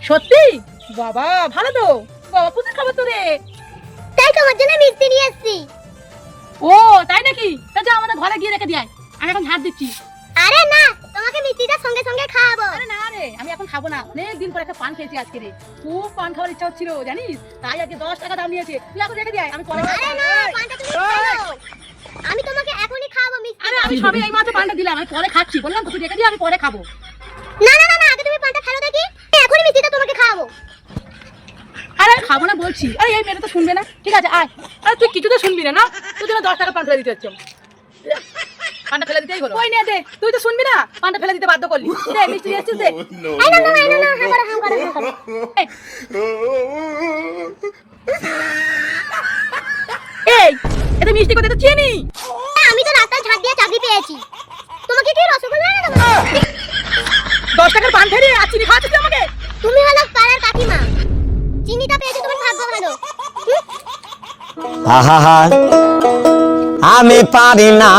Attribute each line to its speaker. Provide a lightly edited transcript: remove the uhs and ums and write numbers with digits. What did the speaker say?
Speaker 1: সত্যি? বাবা ভালো তো। বাবা কোথায় খাবার তো রে?
Speaker 2: তাই তোমার জন্য মিষ্টি নিয়ে এসেছি।
Speaker 1: ও তাই নাকি? তা যা আমাদের ঘরে গিয়ে রেখে দিয়ে আয়, আমি এখন ঝাড় দিচ্ছি।
Speaker 2: আরে না, তোমাকে মিষ্টিটা সঙ্গে সঙ্গে খাওয়াবো।
Speaker 1: আরে না রে, আমি এখন খাবো না, অনেক দিন পর একটা পান খেয়েছি আজকে রে, খুব পান খাওয়ার ইচ্ছা হচ্ছিল জানিস, তাই আজকে 10 টাকা দাম নিয়েছে। তুই এখন রেখে দিয়ে আয়, আমি পরে খাবো।
Speaker 2: আরে না, পানটা তুমি খাও। আমি তোমাকে এখনই খাওয়াবো মিষ্টি।
Speaker 1: আরে আমি সবে এই মাত্র পানটা দিলাম, আমি পরে খাচ্ছি, বললাম তো তুই রেখে দিয়ে আমি পরে খাবো।
Speaker 2: না না না না, আগে তুমি পানটা ফেলো দেখি, এখনই মিষ্টিটা তোমাকে খাওয়াবো।
Speaker 1: আরে খাবো না বলছি। আরে এই মেয়েটা তো শুনবে না, ঠিক আছে আয়। আরে তুই কিছু তো শুনবি না, না তোর জন্য 10 টাকা পান ফেলে দিতে হচ্ছে। পানটা ফেলে দিতেই হলো। ওই নে দে, তুই তো শুনবি না, পানটা ফেলে দিতে বাধ্য করলি। দে মিষ্টি নিয়ে এসেছিস দে।
Speaker 2: এই না না না না, হাম করো হাম করো হাম করো।
Speaker 1: এই এটা মিষ্টি কোথায় তো চিনি।
Speaker 2: আমি তো রাস্তায় ঝাড় দিয়ে চাকরি পেয়েছি। তোমাকে কি রসগোল্লা এনে দেবো?
Speaker 1: 10 টাকার পান ফেলে আর চিনি খাওয়াচ্ছিস তুই আমাকে?
Speaker 2: তুমি হলো পাড়ার কাকিমা, চিনিটা পেয়েছো তোমার ভাগ্য ভালো।
Speaker 3: আহা আমি পারি না।